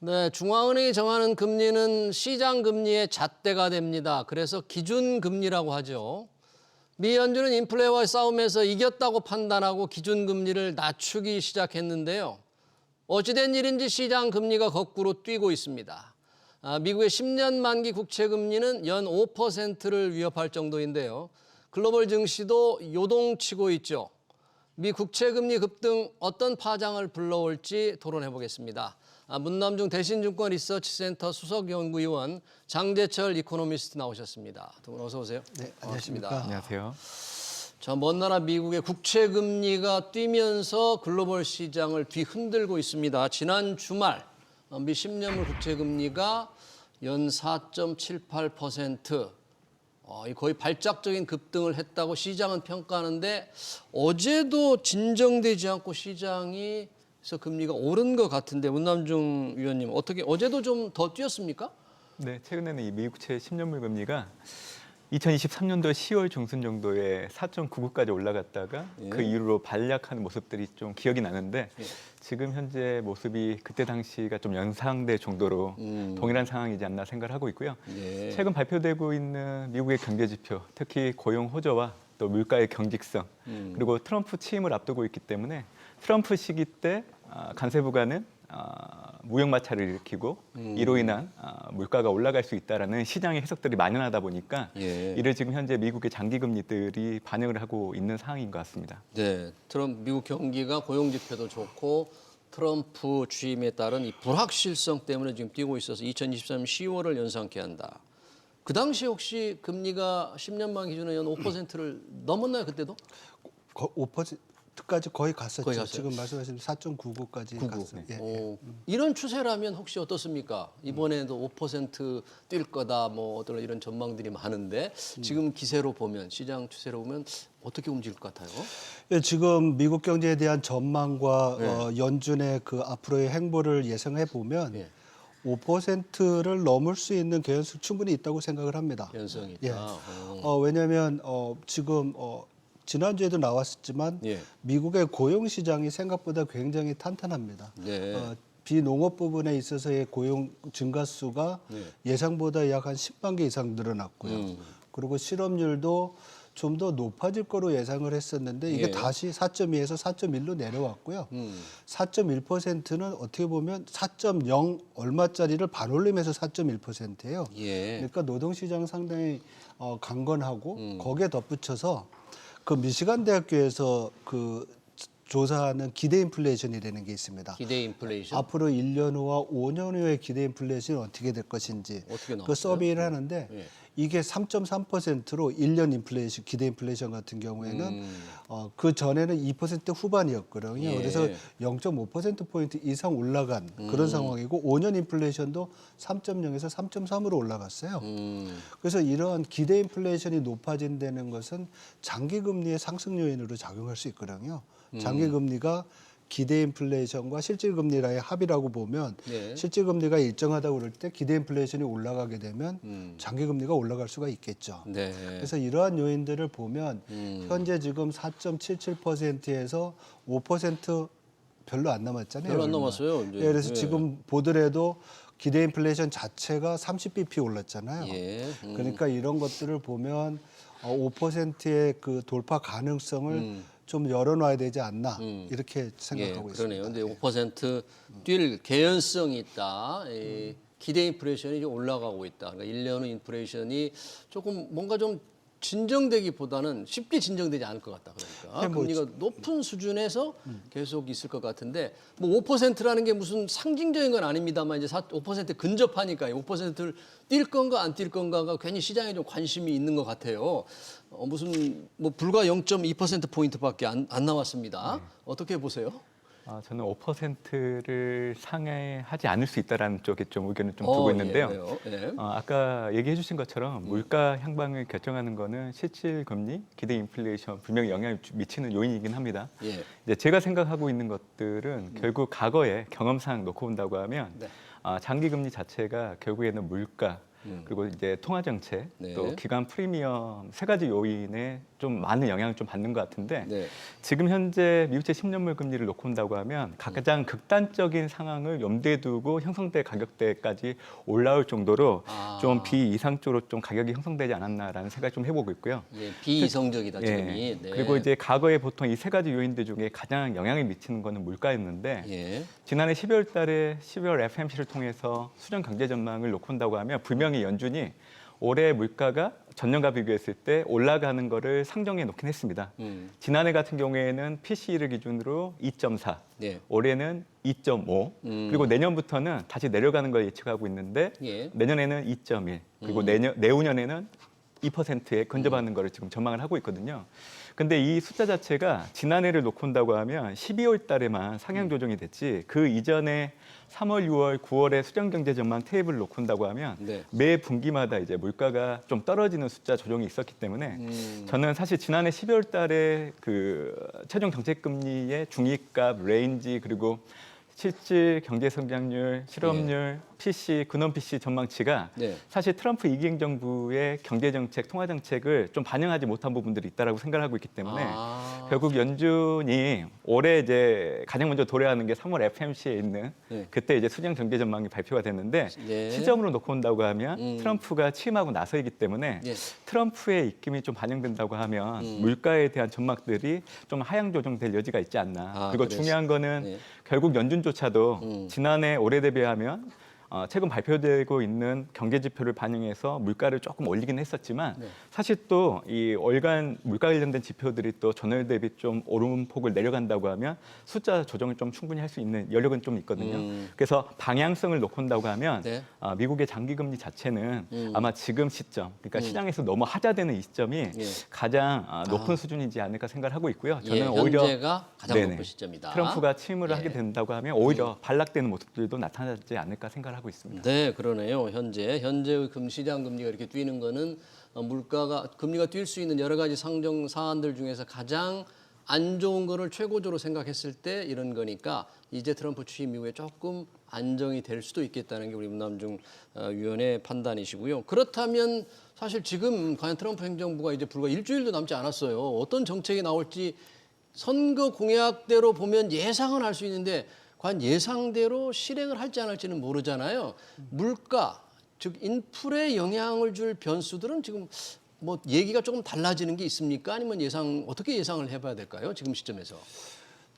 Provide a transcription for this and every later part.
네, 중앙은행이 정하는 금리는 시장 금리의 잣대가 됩니다. 그래서 기준금리라고 하죠. 미 연준은 인플레와의 싸움에서 이겼다고 판단하고 기준금리를 낮추기 시작했는데요. 어찌된 일인지 시장 금리가 거꾸로 뛰고 있습니다. 미국의 10년 만기 국채 금리는 연 5%를 위협할 정도인데요. 글로벌 증시도 요동치고 있죠. 미 국채 금리 급등 어떤 파장을 불러올지 토론해 보겠습니다. 문남중 대신증권 리서치센터 수석연구위원 장재철 이코노미스트 나오셨습니다. 두 분 어서 오세요. 네, 안녕하십니까. 안녕하세요. 자, 먼 나라 미국의 국채 금리가 뛰면서 글로벌 시장을 뒤흔들고 있습니다. 지난 주말 미 10년물 국채 금리가 연 4.78%, 거의 발작적인 급등을 했다고 시장은 평가하는데 어제도 진정되지 않고 시장이 금리가 오른 것 같은데 문남중 위원님 어떻게 어제도 좀 더 뛰었습니까? 네, 최근에는 이 미국채 10년물 금리가 2023년도 10월 중순 정도에 4.99까지 올라갔다가 그 이후로 반락하는 모습들이 좀 기억이 나는데 지금 현재 모습이 그때 당시가 좀 연상될 정도로 동일한 상황이지 않나 생각을 하고 있고요. 최근 발표되고 있는 미국의 경제 지표, 특히 고용 호조와 또 물가의 경직성, 그리고 트럼프 취임을 앞두고 있기 때문에 트럼프 시기 때 관세부가는 무역 마찰을 일으키고 이로 인한 물가가 올라갈 수 있다라는 시장의 해석들이 만연하다 보니까 이를 지금 현재 미국의 장기 금리들이 반영을 하고 있는 상황인 것 같습니다. 네, 미국 경기가 고용 지표도 좋고 트럼프 취임에 따른 이 불확실성 때문에 지금 뛰고 있어서 2023년 10월을 연상케 한다. 그 당시 혹시 금리가 10년만 기준으로 연 5%를 넘었나요 그때도? 5%까지 거의 갔었죠. 거의 갔어요? 지금 말씀하신 4.99까지 갔어요. 이런 추세라면 혹시 어떻습니까? 이번에도 5%뛸 거다 뭐 어떤 이런 전망들이 많은데 지금 기세로 보면 시장 추세로 보면 어떻게 움직일 것 같아요? 예, 지금 미국 경제에 대한 전망과 연준의 그 앞으로의 행보를 예상해 보면 5%를 넘을 수 있는 개연성 충분히 있다고 생각을 합니다. 연성이 예. 있다. 왜냐하면 지금 지난주에도 나왔었지만 미국의 고용 시장이 생각보다 굉장히 탄탄합니다. 비농업 부분에 있어서의 고용 증가수가 예상보다 약 한 10만 개 이상 늘어났고요. 그리고 실업률도 좀 더 높아질 거로 예상을 했었는데 이게 다시 4.2에서 4.1로 내려왔고요. 4.1%는 어떻게 보면 4.0 얼마짜리를 반올림해서 4.1%예요. 그러니까 노동시장 상당히 강건하고 거기에 덧붙여서 그 미시간 대학교에서 그 조사하는 기대 인플레이션이라는 게 있습니다. 기대 인플레이션? 앞으로 1년 후와 5년 후의 기대 인플레이션이 어떻게 될 것인지 그 서베이를 하는데 이게 3.3%로 1년 인플레이션, 기대 인플레이션 같은 경우에는 그 전에는 2% 후반이었거든요. 그래서 0.5%포인트 이상 올라간 그런 상황이고 5년 인플레이션도 3.0에서 3.3으로 올라갔어요. 그래서 이러한 기대 인플레이션이 높아진다는 것은 장기 금리의 상승 요인으로 작용할 수 있거든요. 장기 금리가 기대 인플레이션과 실질 금리라의 합이라고 보면 실질 금리가 일정하다고 그럴 때 기대 인플레이션이 올라가게 되면 장기 금리가 올라갈 수가 있겠죠. 그래서 이러한 요인들을 보면 현재 지금 4.77%에서 5% 별로 안 남았잖아요. 별로 안 남았어요. 이제. 그래서 지금 보더라도 기대 인플레이션 자체가 30bp 올랐잖아요. 그러니까 이런 것들을 보면 5%의 그 돌파 가능성을 좀 열어놔야 되지 않나 이렇게 생각하고 있습니다. 그러네요. 근데 5%뛸 개연성이 있다. 기대 인플레이션이 좀 올라가고 있다. 그러니까 1년 후 인플레이션이 조금 뭔가 좀 진정되기보다는 쉽게 진정되지 않을 것 같다. 그러니까 금리가 높은 수준에서 계속 있을 것 같은데 뭐 5%라는 게 무슨 상징적인 건 아닙니다만 이제 5% 근접하니까요. 5%를 뛸 건가 안 뛸 건가가 괜히 시장에 좀 관심이 있는 것 같아요. 무슨 뭐 불과 0.2%포인트밖에 안 나왔습니다. 어떻게 보세요? 저는 5%를 상회하지 않을 수 있다는 쪽에 좀 의견을 좀 두고 있는데요. 아까 얘기해 주신 것처럼 물가 향방을 결정하는 거는 실질 금리, 기대 인플레이션 분명히 영향을 미치는 요인이긴 합니다. 이제 제가 생각하고 있는 것들은 결국 과거의 경험상 놓고 본다고 하면 장기 금리 자체가 결국에는 물가, 그리고 이제 통화 정책, 네. 또 기관 프리미엄 세 가지 요인에 좀 많은 영향을 좀 받는 것 같은데 네. 지금 현재 미국채 10년물 금리를 놓고 본다고 하면 가장 극단적인 상황을 염두에 두고 형성될 가격대까지 올라올 정도로 좀 비이상적으로 좀 가격이 형성되지 않았나라는 생각을 좀 해보고 있고요. 예, 비이성적이다 지금이. 네. 그리고 이제 과거에 보통 이 세 가지 요인들 중에 가장 영향을 미치는 거는 물가였는데 예. 지난해 12월 달에 12월 FMC를 통해서 수정 경제 전망을 놓고 본다고 하면 분명히 연준이 올해 물가가 전년과 비교했을 때 올라가는 거를 상정해 놓긴 했습니다. 지난해 같은 경우에는 PCE를 기준으로 2.4, 네. 올해는 2.5, 그리고 내년부터는 다시 내려가는 걸 예측하고 있는데 예. 내년에는 2.1, 그리고 내후년에는 2%에 근접하는 거를 지금 전망을 하고 있거든요. 근데 이 숫자 자체가 지난해를 놓고 본다고 하면 12월 달에만 상향 조정이 됐지 그 이전에 3월, 6월, 9월에 수정 경제 전망 테이블을 놓고 본다고 하면 네. 매 분기마다 이제 물가가 좀 떨어지는 숫자 조정이 있었기 때문에 저는 사실 지난해 12월 달에 그 최종 정책 금리의 중위값, 레인지 그리고 실질 경제 성장률, 실업률, PC, 근원 PC 전망치가 네. 사실 트럼프 2기 행정부의 경제 정책, 통화 정책을 좀 반영하지 못한 부분들이 있다라고 생각을 하고 있기 때문에 결국 연준이 올해 이제 가장 먼저 도래하는 게 3월 FMC에 있는 네. 그때 이제 수정 경제 전망이 발표가 됐는데 네. 시점으로 놓고 본다고 하면 트럼프가 취임하고 나서이기 때문에 예. 트럼프의 입김이 좀 반영된다고 하면 물가에 대한 전망들이 좀 하향 조정될 여지가 있지 않나. 그리고 그래서. 중요한 거는 네. 결국 연준조차도 지난해 올해 대비하면 최근 발표되고 있는 경제 지표를 반영해서 물가를 조금 올리긴 했었지만 사실 또 이 월간 물가 관련된 지표들이 또 전월 대비 좀 오름폭을 내려간다고 하면 숫자 조정을 좀 충분히 할 수 있는 여력은 좀 있거든요. 그래서 방향성을 놓고 본다고 하면 네. 미국의 장기 금리 자체는 아마 지금 시점, 그러니까 시장에서 너무 하자되는 이 시점이 가장 높은 수준이지 않을까 생각을 하고 있고요. 저는 예, 오히려 현재가 가장 네네. 높은 시점이다. 트럼프가 침을 하게 된다고 하면 오히려 반락되는 모습들도 나타나지 않을까 생각을 하고 있습니다. 네, 그러네요. 현재의 시장 금리가 이렇게 뛰는 거는 물가가 금리가 뛸 수 있는 여러 가지 상정 사안들 중에서 가장 안 좋은 거를 최고조로 생각했을 때 이런 거니까 이제 트럼프 취임 이후에 조금 안정이 될 수도 있겠다는 게 우리 문남중 위원의 판단이시고요. 그렇다면 사실 지금 과연 트럼프 행정부가 이제 불과 일주일도 남지 않았어요. 어떤 정책이 나올지 선거 공약대로 보면 예상은 할 수 있는데 과연 예상대로 실행을 할지 안 할지는 모르잖아요. 물가, 즉 인플레에 영향을 줄 변수들은 지금 뭐 얘기가 조금 달라지는 게 있습니까? 아니면 어떻게 예상을 해봐야 될까요? 지금 시점에서.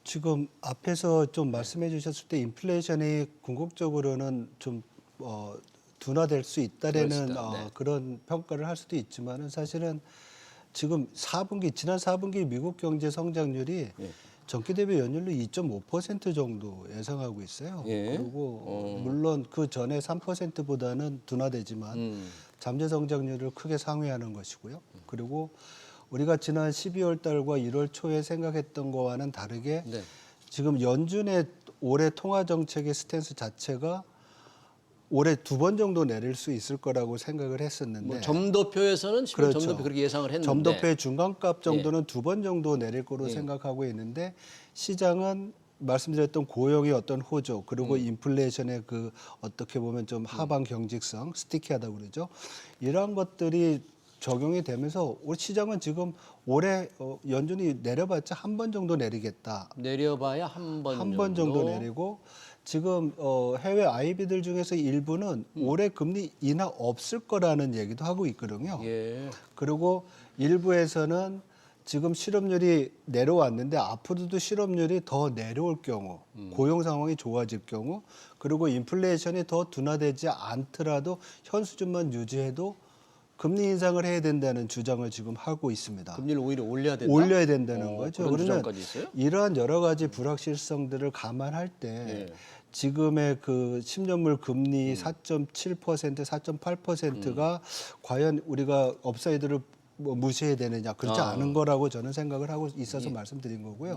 지금 앞에서 좀 말씀해 주셨을 때 인플레이션이 궁극적으로는 좀 둔화될 수 있다라는 네. 그런 평가를 할 수도 있지만은 사실은 지금 지난 4분기 미국 경제 성장률이 전기 대비 연율로 2.5% 정도 예상하고 있어요. 예. 그리고 물론 그 전에 3%보다는 둔화되지만 잠재 성장률을 크게 상회하는 것이고요. 그리고 우리가 지난 12월 달과 1월 초에 생각했던 거와는 다르게 네. 지금 연준의 올해 통화 정책의 스탠스 자체가 올해 2번 정도 내릴 수 있을 거라고 생각을 했었는데 뭐 점도표에서는 10월 그렇죠. 점도표 그렇게 예상을 했는데 점도표의 중간값 정도는 2번 정도 내릴 거로 생각하고 있는데 시장은 말씀드렸던 고용의 어떤 호조 그리고 인플레이션의 그 어떻게 보면 좀 하방 경직성 스티키하다고 그러죠. 이러한 것들이 적용이 되면서 우리 시장은 지금 올해 연준이 내려봤자 한 번 정도 내리겠다. 내려봐야 한 번 정도 내리고 지금 해외 IB들 중에서 일부는 올해 금리 인하 없을 거라는 얘기도 하고 있거든요. 예. 그리고 일부에서는 지금 실업률이 내려왔는데 앞으로도 실업률이 더 내려올 경우, 고용 상황이 좋아질 경우, 그리고 인플레이션이 더 둔화되지 않더라도 현 수준만 유지해도 금리 인상을 해야 된다는 주장을 지금 하고 있습니다. 금리를 오히려 올려야 된다. 올려야 된다는 거죠. 그런 그러면 주장까지 있어요? 이러한 여러 가지 불확실성들을 감안할 때 지금의 그 10년물 금리 4.7%, 4.8%가 과연 우리가 업사이드를 뭐 무시해야 되느냐 그렇지 않은 거라고 저는 생각을 하고 있어서 말씀드린 거고요.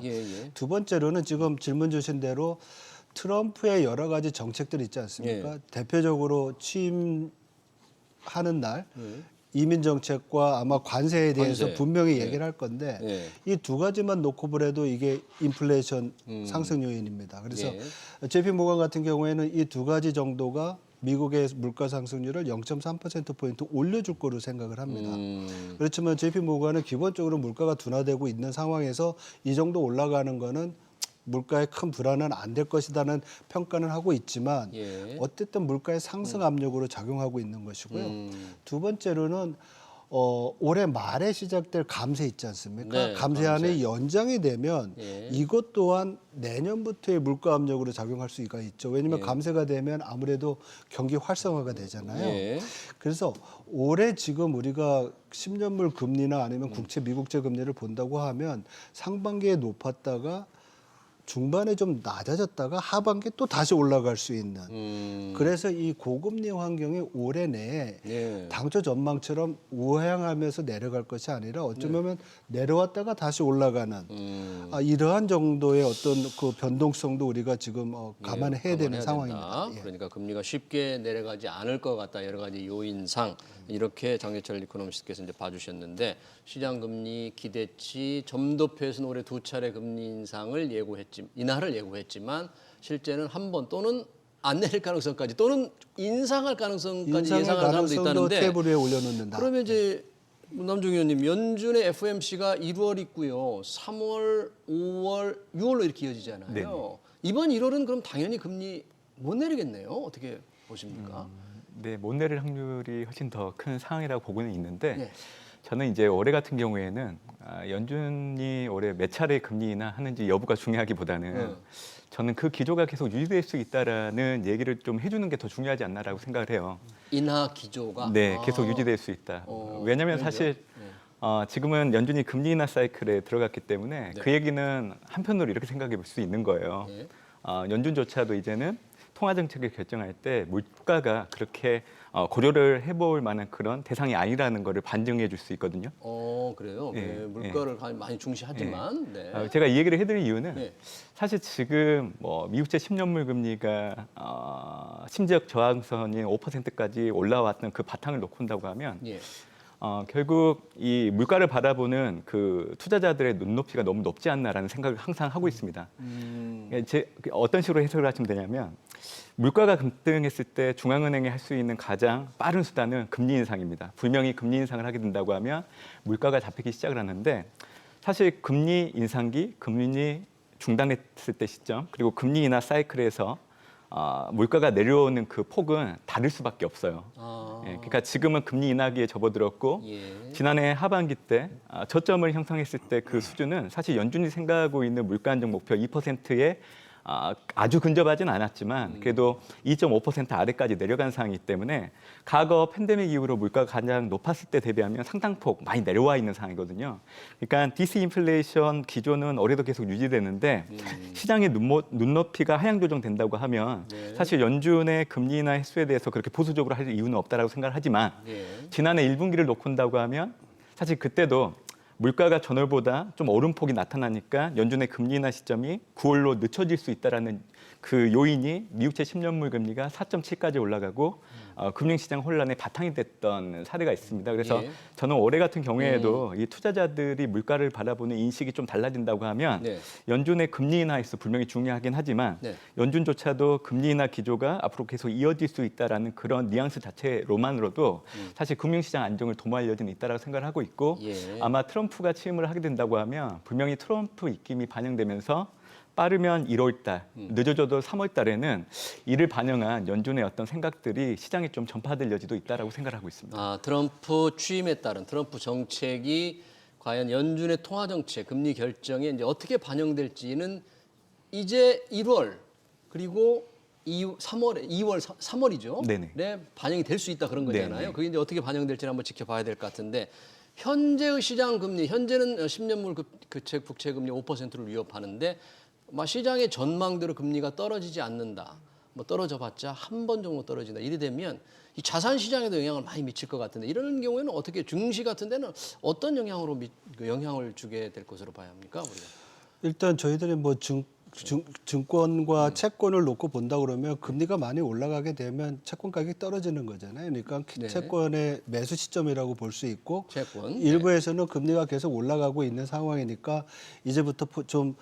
두 번째로는 지금 질문 주신 대로 트럼프의 여러 가지 정책들 있지 않습니까? 대표적으로 취임하는 날 이민 정책과 아마 관세에 대해서 관세. 분명히 얘기를 할 건데 이 두 가지만 놓고 보래도 이게 인플레이션 상승 요인입니다. 그래서 JP 모건 같은 경우에는 이 두 가지 정도가 미국의 물가 상승률을 0.3%포인트 올려줄 거로 생각을 합니다. 그렇지만 JP 모건은 기본적으로 물가가 둔화되고 있는 상황에서 이 정도 올라가는 거는 물가에 큰 불안은 안 될 것이라는 평가는 하고 있지만 예. 어쨌든 물가의 상승 압력으로 작용하고 있는 것이고요. 두 번째로는 올해 말에 시작될 감세 있지 않습니까? 네, 감세안이 연장이 되면 예. 이것 또한 내년부터의 물가 압력으로 작용할 수가 있죠. 왜냐하면 예. 감세가 되면 아무래도 경기 활성화가 되잖아요. 예. 그래서 올해 지금 우리가 10년물 금리나 아니면 국채 미국채 금리를 본다고 하면 상반기에 높았다가 중반에 좀 낮아졌다가 하반기에 또 다시 올라갈 수 있는 그래서 이 고금리 환경이 올해 내에 예. 당초 전망처럼 우하향하면서 내려갈 것이 아니라 어쩌면 내려왔다가 다시 올라가는 이러한 정도의 어떤 그 변동성도 우리가 지금 감안해야 되는 상황입니다. 예. 그러니까 금리가 쉽게 내려가지 않을 것 같다. 여러 가지 요인상 이렇게 장재철 이코노미스트께서 이제 봐주셨는데 시장 금리 기대치 점도표에서는 올해 2차례 금리 인하를 예고했지만 실제는 한 번 또는 안 내릴 가능성까지 또는 인상할 가능성까지 예상하는 사람도 있다는데 테이블 위에 올려놓는다. 그러면 이제 남종 의원님 연준의 FOMC가 1월 있고요. 3월, 5월, 6월로 이렇게 이어지잖아요. 네. 이번 1월은 그럼 당연히 금리 못 내리겠네요. 어떻게 보십니까? 네, 못 내릴 확률이 훨씬 더 큰 상황이라고 보고는 있는데 네. 저는 이제 올해 같은 경우에는 연준이 올해 몇 차례 금리 인하하는지 여부가 중요하기보다는 저는 그 기조가 계속 유지될 수 있다라는 얘기를 좀 해주는 게 더 중요하지 않나라고 생각을 해요. 인하 기조가 네, 계속 유지될 수 있다. 왜냐하면 사실 지금은 연준이 금리 인하 사이클에 들어갔기 때문에 네. 그 얘기는 한편으로 이렇게 생각해 볼 수 있는 거예요. 네. 연준조차도 이제는 통화 정책을 결정할 때 물가가 그렇게 고려를 해볼 만한 그런 대상이 아니라는 것을 반증해 줄 수 있거든요. 그래요. 예, 네, 물가를 많이 중시하지만 네. 제가 이 얘기를 해드릴 이유는 네. 사실 지금 미국채 10년물 금리가 심지역 저항선인 5%까지 올라왔던 그 바탕을 놓고 온다고 하면 예. 결국 이 물가를 바라보는 그 투자자들의 눈높이가 너무 높지 않나라는 생각을 항상 하고 있습니다. 어떤 식으로 해석을 하시면 되냐면 물가가 급등했을 때 중앙은행이 할 수 있는 가장 빠른 수단은 금리 인상입니다. 분명히 금리 인상을 하게 된다고 하면 물가가 잡히기 시작을 하는데 사실 금리 인상기, 금리 중단했을 때 시점, 그리고 금리 인하 사이클에서 물가가 내려오는 그 폭은 다를 수밖에 없어요. 그러니까 지금은 금리 인하기에 접어들었고 예. 지난해 하반기 때 저점을 형성했을 때 그 수준은 사실 연준이 생각하고 있는 물가 안정 목표 2%에 아주 근접하진 않았지만 그래도 2.5% 아래까지 내려간 상황이기 때문에 과거 팬데믹 이후로 물가가 가장 높았을 때 대비하면 상당폭 많이 내려와 있는 상황이거든요. 그러니까 디스인플레이션 기조는 올해도 계속 유지되는데 시장의 눈높이가 하향 조정된다고 하면 네. 사실 연준의 금리 인하 횟수에 대해서 그렇게 보수적으로 할 이유는 없다라고 생각을 하지만 예. 지난해 1분기를 놓고 온다고 하면 사실 그때도 물가가 전월보다 좀 오름폭이 나타나니까 연준의 금리 인하 시점이 9월로 늦춰질 수 있다라는 그 요인이 미국채 10년물 금리가 4.7까지 올라가고 금융시장 혼란의 바탕이 됐던 사례가 있습니다. 그래서 예. 저는 올해 같은 경우에도 이 투자자들이 물가를 바라보는 인식이 좀 달라진다고 하면 네. 연준의 금리 인하 횟수 분명히 중요하긴 하지만 네. 연준조차도 금리 인하 기조가 앞으로 계속 이어질 수 있다라는 그런 뉘앙스 자체로만으로도 사실 금융시장 안정을 도모할 여지는 있다라고 생각을 하고 있고 예. 아마 트럼프가 취임을 하게 된다고 하면 분명히 트럼프 입김이 반영되면서 빠르면 1월 달, 늦어져도 3월 달에는 이를 반영한 연준의 어떤 생각들이 시장에 좀 전파될 여지도 있다라고 생각하고 있습니다. 트럼프 취임에 따른 트럼프 정책이 과연 연준의 통화 정책, 금리 결정에 이제 어떻게 반영될지는 이제 1월 그리고 3월이죠. 네네. 네, 반영이 될 수 있다 그런 거잖아요. 네네. 그게 이제 어떻게 반영될지는 한번 지켜봐야 될 것 같은데 현재의 시장 금리, 현재는 10년물 국채 금리 5%를 위협하는데 시장의 전망대로 금리가 떨어지지 않는다. 떨어져봤자 한 번 정도 떨어진다. 이래 되면 이 자산 시장에도 영향을 많이 미칠 것 같은데 이런 경우에는 어떻게 증시 같은 데는 어떤 영향을 주게 될 것으로 봐야 합니까? 우리가? 일단 저희들이 증권과 채권을 놓고 본다 그러면 금리가 많이 올라가게 되면 채권 가격이 떨어지는 거잖아요. 그러니까 네. 채권의 매수 시점이라고 볼 수 있고 채권. 일부에서는 금리가 계속 올라가고 있는 상황이니까 이제부터 좀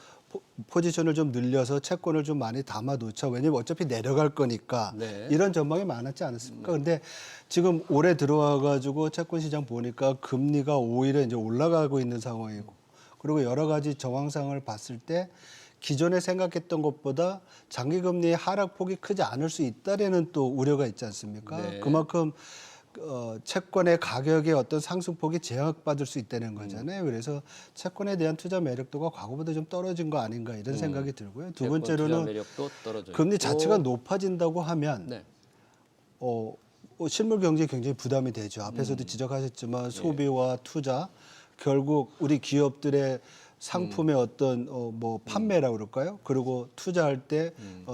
포지션을 좀 늘려서 채권을 좀 많이 담아놓자. 왜냐면 어차피 내려갈 거니까 네. 이런 전망이 많았지 않았습니까? 근데 지금 올해 들어와가지고 채권 시장 보니까 금리가 오히려 이제 올라가고 있는 상황이고, 그리고 여러 가지 정황상을 봤을 때 기존에 생각했던 것보다 장기 금리의 하락폭이 크지 않을 수 있다라는 또 우려가 있지 않습니까? 네. 그만큼 채권의 가격의 어떤 상승폭이 제약받을 수 있다는 거잖아요. 그래서 채권에 대한 투자 매력도가 과거보다 좀 떨어진 거 아닌가 이런 생각이 들고요. 두 채권 투자 번째로는 매력도 떨어져 금리 있고. 자체가 높아진다고 하면 네. 실물 경제에 굉장히 부담이 되죠. 앞에서도 지적하셨지만 소비와 투자, 결국 우리 기업들의 상품의 어떤 뭐 판매라고 그럴까요? 그리고 투자할 때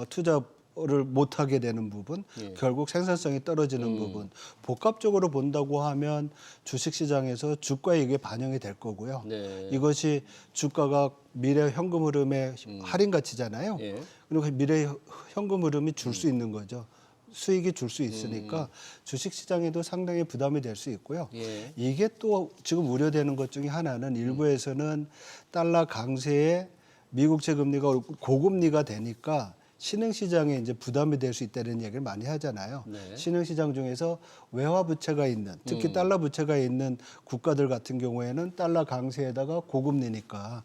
투자를 못하게 되는 부분, 결국 생산성이 떨어지는 부분, 복합적으로 본다고 하면 주식시장에서 주가에 이게 반영이 될 거고요. 네. 이것이 주가가 미래 현금 흐름의 할인 가치잖아요. 예. 그리고 미래 현금 흐름이 줄 수 있는 거죠. 수익이 줄 수 있으니까 주식시장에도 상당히 부담이 될 수 있고요. 예. 이게 또 지금 우려되는 것 중에 하나는 일부에서는 달러 강세에 미국채 금리가 고금리가 되니까 신흥시장에 이제 부담이 될 수 있다는 얘기를 많이 하잖아요. 네. 신흥시장 중에서 외화 부채가 있는, 특히 달러 부채가 있는 국가들 같은 경우에는 달러 강세에다가 고금리니까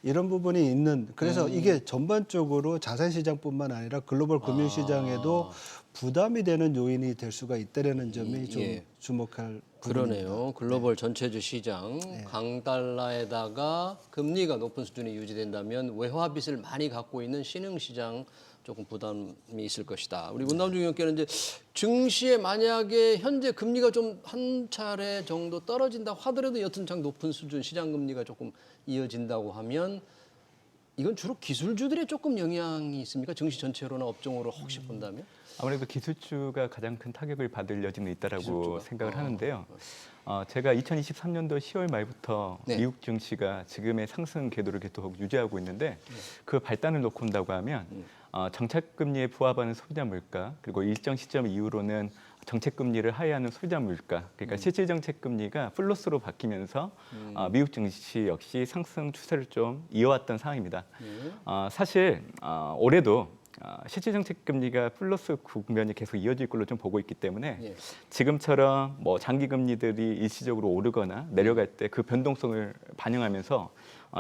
이런 부분이 있는, 그래서 이게 전반적으로 자산시장뿐만 아니라 글로벌 금융시장에도 부담이 되는 요인이 될 수가 있다는 점이 좀 예. 주목할 그러네요. 글로벌 전체주 시장 강달러에다가 금리가 높은 수준이 유지된다면 외화 빚을 많이 갖고 있는 신흥 시장 조금 부담이 있을 것이다. 우리 문남중 의원께는 이제 증시에 만약에 현재 금리가 좀 한 차례 정도 떨어진다고 하더라도 여튼장 높은 수준 시장 금리가 조금 이어진다고 하면 이건 주로 기술주들의 조금 영향이 있습니까? 증시 전체로나 업종으로 혹시 본다면? 아무래도 기술주가 가장 큰 타격을 받을 여지는 있다라고 기술주가? 생각을 하는데요. 제가 2023년도 10월 말부터 네. 미국 증시가 지금의 상승 궤도를 계속 유지하고 있는데 그 발단을 놓고 본다고 하면 정책금리에 부합하는 소비자 물가, 그리고 일정 시점 이후로는 정책금리를 하회하는 소비자 물가, 그러니까 실질 정책금리가 플러스로 바뀌면서 미국 증시 역시 상승 추세를 좀 이어왔던 상황입니다. 사실 올해도 실질 정책 금리가 플러스 국면이 계속 이어질 걸로 좀 보고 있기 때문에 예. 지금처럼 뭐 장기 금리들이 일시적으로 오르거나 내려갈 때 그 변동성을 반영하면서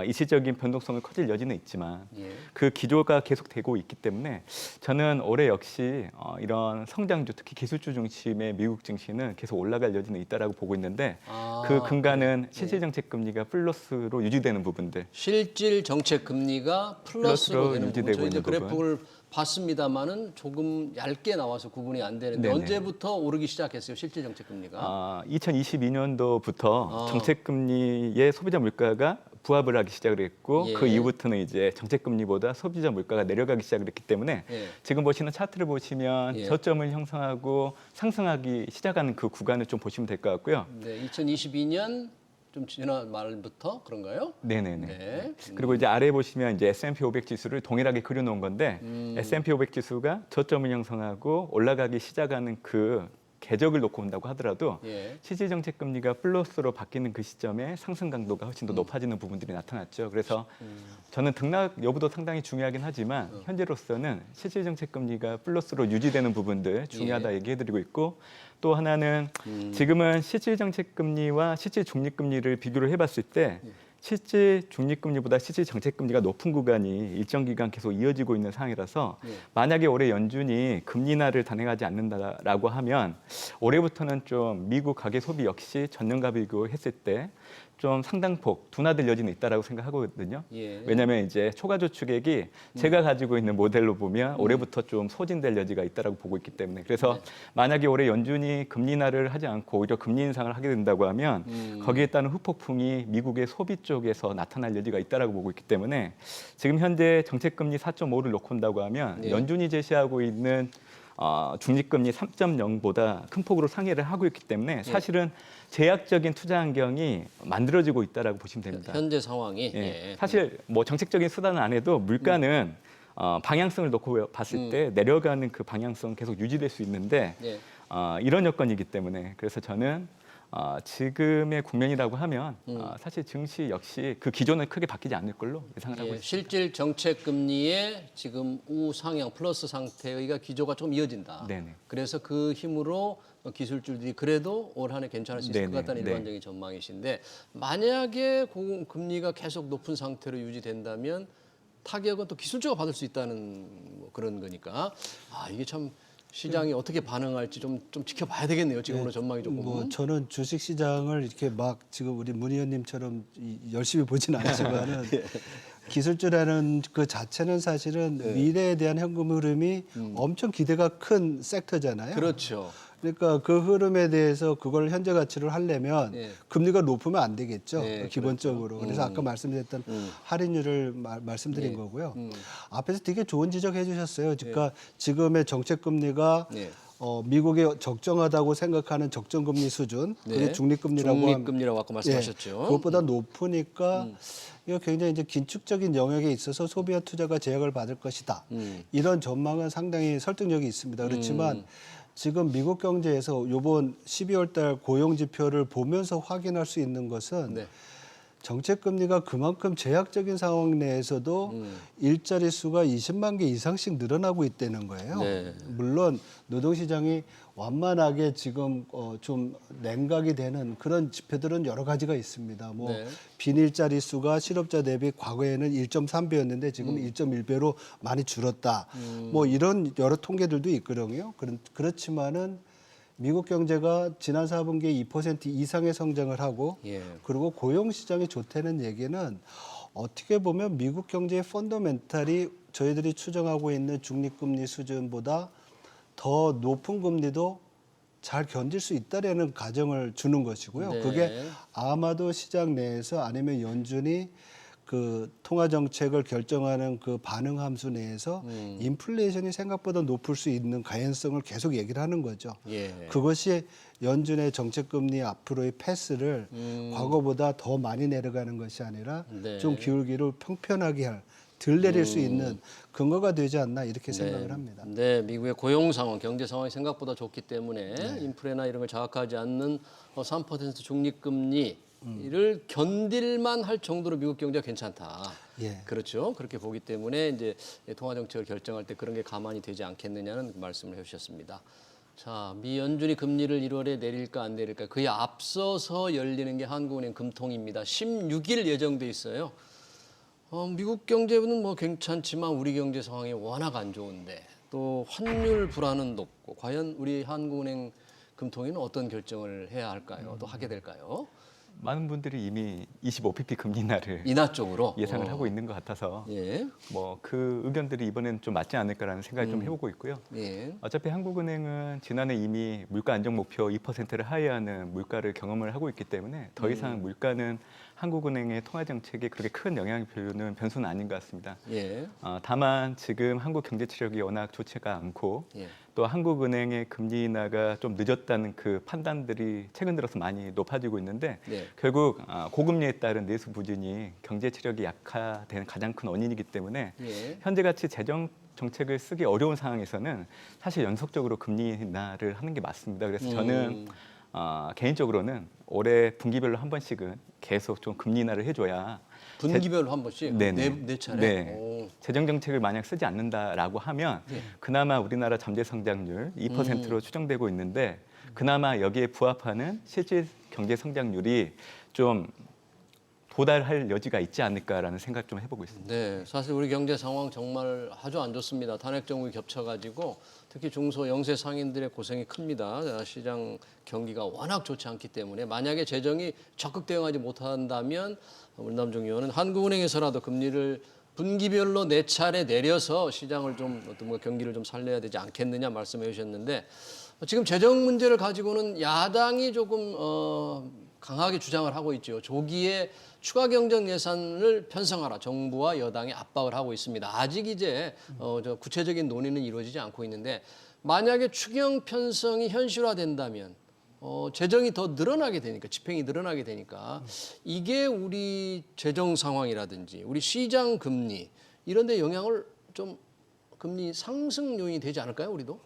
일시적인 변동성을 커질 여지는 있지만 예. 그 기조가 계속되고 있기 때문에 저는 올해 역시 이런 성장주, 특히 기술주 중심의 미국 증시는 계속 올라갈 여지는 있다라고 보고 있는데 그 근간은 실질 정책 금리가 플러스로 유지되는 부분들. 실질 정책 금리가 플러스로 되는 부분. 유지되고 저희들 있는 그래프를 봤습니다만은 조금 얇게 나와서 구분이 안 되는데 네네. 언제부터 오르기 시작했어요? 실질 정책 금리가? 2022년도부터 정책 금리의 소비자 물가가 부합을 하기 시작을 했고 예. 그 이후부터는 이제 정책 금리보다 소비자 물가가 내려가기 시작을 했기 때문에 예. 지금 보시는 차트를 보시면 예. 저점을 형성하고 상승하기 시작하는 그 구간을 좀 보시면 될 것 같고요. 네, 2022년 좀 지난 말부터 그런가요? 네네네. 네. 그리고 이제 아래 보시면 이제 S&P 500 지수를 동일하게 그려놓은 건데 S&P 500 지수가 저점을 형성하고 올라가기 시작하는 그 궤적을 놓고 본다고 하더라도 예. 실질 정책 금리가 플러스로 바뀌는 그 시점에 상승 강도가 훨씬 더 높아지는 부분들이 나타났죠. 그래서 저는 등락 여부도 상당히 중요하긴 하지만 현재로서는 실질 정책 금리가 플러스로 유지되는 부분들 중요하다 얘기해드리고 있고 또 하나는 지금은 실질 정책 금리와 실질 중립 금리를 비교를 해봤을 때 실질 중립금리보다 실질 정책금리가 높은 구간이 일정 기간 계속 이어지고 있는 상황이라서 만약에 올해 연준이 금리 인하를 단행하지 않는다라고 하면 올해부터는 좀 미국 가계 소비 역시 전년과 비교했을 때 좀 상당폭 둔화될 여지는 있다라고 생각하거든요. 예. 왜냐하면 이제 초과 저축액이 제가 가지고 있는 모델로 보면 올해부터 좀 소진될 여지가 있다라고 보고 있기 때문에 그래서 만약에 올해 연준이 금리 인하를 하지 않고 오히려 금리 인상을 하게 된다고 하면 거기에 따른 후폭풍이 미국의 소비 쪽에서 나타날 여지가 있다라고 보고 있기 때문에 지금 현재 정책금리 4.5를 놓고 온다고 하면 예. 연준이 제시하고 있는 중립금리 3.0보다 큰 폭으로 상회를 하고 있기 때문에 사실은 제약적인 투자 환경이 만들어지고 있다라고 보시면 됩니다. 현재 상황이. 예. 예. 사실 뭐 정책적인 수단은 안 해도 물가는 방향성을 놓고 봤을 때 내려가는 그 방향성 계속 유지될 수 있는데 예. 이런 여건이기 때문에 그래서 저는 지금의 국면이라고 하면 사실 증시 역시 그 기조는 크게 바뀌지 않을 걸로 예상을 하고 예, 있습니다. 실질 정책 금리의 지금 우상향 플러스 상태의 기조가 좀 이어진다. 네네. 그래서 그 힘으로 기술주들이 그래도 올 한 해 괜찮을 수 있을 것 네네. 같다는 네. 일반적인 전망이신데 만약에 금리가 계속 높은 상태로 유지된다면 타격은 또 기술주가 받을 수 있다는 뭐 그런 거니까 이게 참 시장이 어떻게 반응할지 좀 지켜봐야 되겠네요. 지금으로 전망이 조금. 뭐 저는 주식 시장을 이렇게 막 지금 우리 문 의원님처럼 열심히 보지는 않지만은 기술주라는 그 자체는 사실은 미래에 대한 현금 흐름이 엄청 기대가 큰 섹터잖아요. 그렇죠. 그러니까 그 흐름에 대해서 그걸 현재 가치를 하려면 예. 금리가 높으면 안 되겠죠. 예, 기본적으로. 그래서 아까 말씀드렸던 할인율을 말씀드린 예. 거고요. 앞에서 되게 좋은 지적해 주셨어요. 그러니까 지금의 정책 금리가 예. 미국의 적정하다고 생각하는 적정금리 수준, 그게 중립금리라고 중립금리라고 아까 말씀하셨죠. 예, 그것보다 높으니까 이거 굉장히 이제 긴축적인 영역에 있어서 소비와 투자가 제약을 받을 것이다. 이런 전망은 상당히 설득력이 있습니다. 그렇지만 지금 미국 경제에서 이번 12월 달 고용 지표를 보면서 확인할 수 있는 것은 네. 정책 금리가 그만큼 제약적인 상황 내에서도 일자리 수가 20만 개 이상씩 늘어나고 있다는 거예요. 네. 물론 노동시장이 완만하게 지금 좀 냉각이 되는 그런 지표들은 여러 가지가 있습니다. 뭐 네. 빈일자리 수가 실업자 대비 과거에는 1.3배였는데 지금 1.1배로 많이 줄었다. 뭐 이런 여러 통계들도 있거든요. 그렇지만은 미국 경제가 지난 4분기에 2% 이상의 성장을 하고 예. 그리고 고용 시장이 좋다는 얘기는 어떻게 보면 미국 경제의 펀더멘탈이 저희들이 추정하고 있는 중립금리 수준보다 더 높은 금리도 잘 견딜 수 있다라는 가정을 주는 것이고요. 네. 그게 아마도 시장 내에서 아니면 연준이 그 통화 정책을 결정하는 그 반응 함수 내에서 인플레이션이 생각보다 높을 수 있는 가능성을 계속 얘기를 하는 거죠. 예. 그것이 연준의 정책 금리 앞으로의 패스를 과거보다 더 많이 내려가는 것이 아니라 네. 좀 기울기를 평편하게 덜 내릴 수 있는 근거가 되지 않나 이렇게 생각을 합니다. 네, 미국의 고용 상황, 경제 상황이 생각보다 좋기 때문에 인플레나 이런 걸 자극하지 않는 3% 중립금리를 견딜만 할 정도로 미국 경제가 괜찮다. 예. 그렇죠. 그렇게 보기 때문에 이제 통화 정책을 결정할 때 그런 게 가만히 되지 않겠느냐는 말씀을 해주셨습니다. 자, 미 연준이 금리를 1월에 내릴까 안 내릴까 그에 앞서서 열리는 게 한국은행 금통입니다. 16일 예정돼 있어요. 미국 경제는 뭐 괜찮지만 우리 경제 상황이 워낙 안 좋은데 또 환율 불안은 높고 과연 우리 한국은행 금통위는 어떤 결정을 해야 할까요? 또 하게 될까요? 많은 분들이 이미 25pp 금리 인하를 인하 쪽으로 예상을 하고 있는 것 같아서 예. 뭐 그 의견들이 이번에는 좀 맞지 않을까라는 생각을 좀 해보고 있고요. 예. 어차피 한국은행은 지난해 이미 물가 안정 목표 2%를 하회하는 물가를 경험을 하고 있기 때문에 더 이상 물가는 한국은행의 통화 정책에 그렇게 큰 영향을 주는 변수는 아닌 것 같습니다. 예. 다만 지금 한국 경제 체력이 워낙 좋지가 않고 예. 또 한국은행의 금리 인하가 좀 늦었다는 그 판단들이 최근 들어서 많이 높아지고 있는데 네. 결국 고금리에 따른 내수 부진이 경제 체력이 약화되는 가장 큰 원인이기 때문에 예. 현재 같이 재정 정책을 쓰기 어려운 상황에서는 사실 연속적으로 금리 인하를 하는 게 맞습니다. 그래서 저는 개인적으로는 올해 분기별로 한 번씩은 계속 좀 금리 인하를 해줘야 분기별로 한 번씩 네 차례. 네. 오. 재정 정책을 만약 쓰지 않는다라고 하면 그나마 우리나라 잠재 성장률 2%로 추정되고 있는데 그나마 여기에 부합하는 실질 경제 성장률이 좀 도달할 여지가 있지 않을까라는 생각 좀 해보고 있습니다. 네, 사실 우리 경제 상황 정말 아주 안 좋습니다. 탄핵 정국이 겹쳐가지고 특히 중소 영세 상인들의 고생이 큽니다. 시장 경기가 워낙 좋지 않기 때문에 만약에 재정이 적극 대응하지 못한다면 문남중 의원은 한국은행에서라도 금리를 분기별로 네 차례 내려서 시장을 좀 어떤 뭐 경기를 좀 살려야 되지 않겠느냐 말씀해 주셨는데 지금 재정 문제를 가지고는 야당이 조금 강하게 주장을 하고 있죠. 조기에 추가 경정 예산을 편성하라 정부와 여당이 압박을 하고 있습니다. 아직 이제 저 구체적인 논의는 이루어지지 않고 있는데 만약에 추경 편성이 현실화된다면 재정이 더 늘어나게 되니까 집행이 늘어나게 되니까 이게 우리 재정 상황이라든지 우리 시장 금리 이런 데 영향을 좀 금리 상승 요인이 되지 않을까요, 우리도?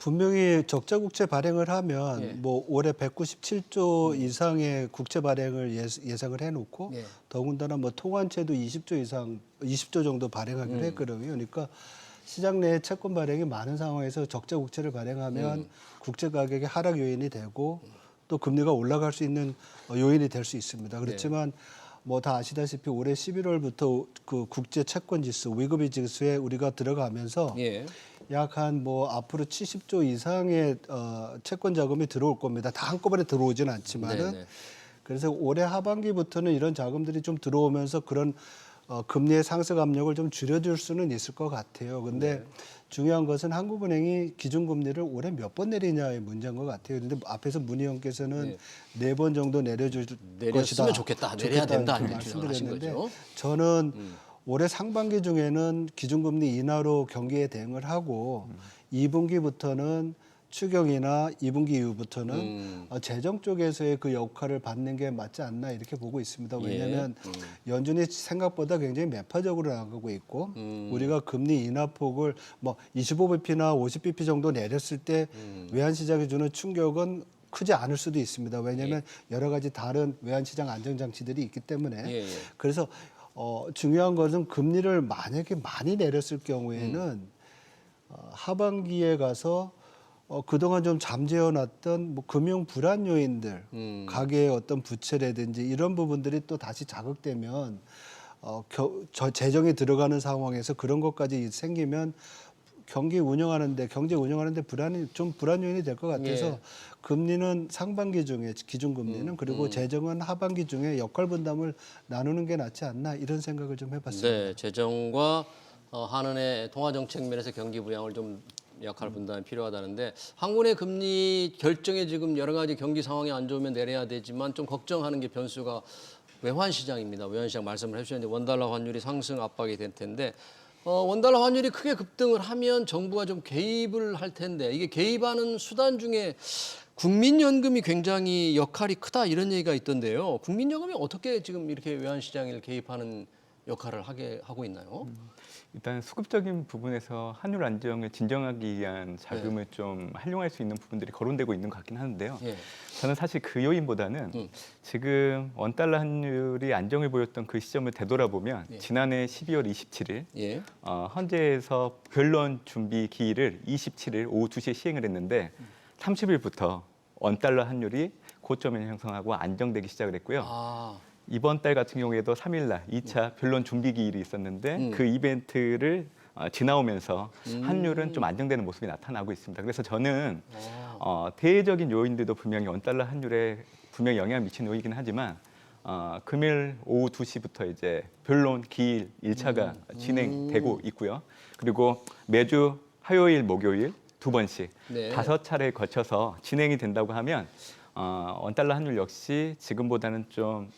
분명히 적자 국채 발행을 하면 예. 뭐 올해 197조 이상의 국채 발행을 예상을 해놓고 예. 더군다나 뭐 통환채도 20조 정도 발행하기로 했거든요. 그러니까 시장 내에 채권 발행이 많은 상황에서 적자 국채를 발행하면 국채 가격의 하락 요인이 되고 또 금리가 올라갈 수 있는 요인이 될 수 있습니다. 그렇지만 뭐 다 아시다시피 올해 11월부터 그 국제 채권 지수, 위급이 지수에 우리가 들어가면서 예. 약 한 뭐 앞으로 70조 이상의 채권 자금이 들어올 겁니다. 다 한꺼번에 들어오진 않지만은 네네. 그래서 올해 하반기부터는 이런 자금들이 좀 들어오면서 그런 금리의 상승 압력을 좀 줄여줄 수는 있을 것 같아요. 근데 중요한 것은 한국은행이 기준금리를 올해 몇 번 내리냐의 문제인 것 같아요. 그런데 앞에서 문 의원께서는 네 번 정도 내려줄 내렸으면 것이다. 좋겠다. 내려야 된다. 이렇게 이렇게 주장을 하신 말씀드렸는데 거죠. 저는 올해 상반기 중에는 기준금리 인하로 경기에 대응을 하고 2분기부터는 추경이나 2분기 이후부터는 재정 쪽에서의 그 역할을 받는 게 맞지 않나 이렇게 보고 있습니다. 왜냐하면 연준이 생각보다 굉장히 매파적으로 나가고 있고 우리가 금리 인하폭을 뭐 25bp나 50bp 정도 내렸을 때 외환시장이 주는 충격은 크지 않을 수도 있습니다. 왜냐하면 여러 가지 다른 외환시장 안정장치들이 있기 때문에 그래서 중요한 것은 금리를 만약에 많이 내렸을 경우에는 하반기에 가서 그동안 좀 잠재워놨던 뭐 금융 불안 요인들, 가계의 어떤 부채라든지 이런 부분들이 또 다시 자극되면 재정이 들어가는 상황에서 그런 것까지 생기면 경제 운영하는데 불안 요인이 될 것 같아서 금리는 상반기 중에 기준금리는 그리고 재정은 하반기 중에 역할 분담을 나누는 게 낫지 않나 이런 생각을 좀 해봤습니다. 네, 재정과 한은의 통화 정책 면에서 경기 부양을 좀 역할 분담이 필요하다는데 한국의 금리 결정에 지금 여러 가지 경기 상황이 안 좋으면 내려야 되지만 좀 걱정하는 게 변수가 외환 시장입니다. 외환 시장 말씀을 해주셨는데 원달러 환율이 상승 압박이 될 텐데 원달러 환율이 크게 급등을 하면 정부가 좀 개입을 할 텐데 이게 개입하는 수단 중에 국민연금이 굉장히 역할이 크다 이런 얘기가 있던데요. 국민연금이 어떻게 지금 이렇게 외환 시장에 개입하는 역할을 하고 있나요? 일단 수급적인 부분에서 환율 안정을 진정하기 위한 자금을 좀 활용할 수 있는 부분들이 거론되고 있는 것 같긴 하는데요. 저는 사실 그 요인보다는 지금 원달러 환율이 안정을 보였던 그 시점을 되돌아보면 지난해 12월 27일 헌재에서 변론 준비 기일을 27일 오후 2시에 시행을 했는데 30일부터 원달러 환율이 고점을 형성하고 안정되기 시작을 했고요. 이번 달 같은 경우에도 3일날 2차 변론 준비 기일이 있었는데 그 이벤트를 지나오면서 환율은 좀 안정되는 모습이 나타나고 있습니다. 그래서 저는 대외적인 요인들도 분명히 원달러 환율에 분명히 영향을 미치는 요인이긴 하지만 금일 오후 2시부터 이제 변론 기일 1차가 진행되고 있고요. 그리고 매주 화요일, 목요일 2번씩 5차례에 걸쳐서 진행이 된다고 하면 원달러 환율 역시 지금보다는 좀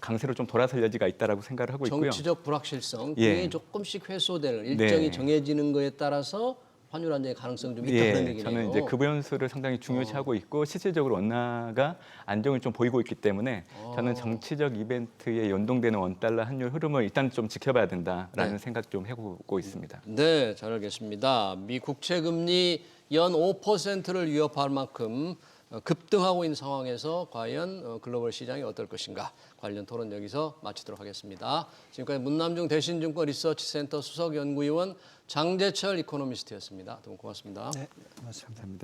강세로 좀 돌아설 여지가 있다라고 생각을 하고 있고요. 정치적 불확실성 그게 조금씩 해소될 일정이 정해지는 거에 따라서 환율 안정의 가능성이 좀 있다 그런 얘기네요. 저는 이제 그 변수를 상당히 중요시하고 있고 실질적으로 원화가 안정을 좀 보이고 있기 때문에 저는 정치적 이벤트에 연동되는 원달러 환율 흐름을 일단 좀 지켜봐야 된다라는 생각 좀 해보고 있습니다. 네, 잘 알겠습니다. 미 국채 금리 연 5%를 위협할 만큼 급등하고 있는 상황에서 과연 글로벌 시장이 어떨 것인가 관련 토론 여기서 마치도록 하겠습니다. 지금까지 문남중 대신증권 리서치센터 수석연구위원 장재철 이코노미스트였습니다. 두 분 고맙습니다. 네, 고맙습니다.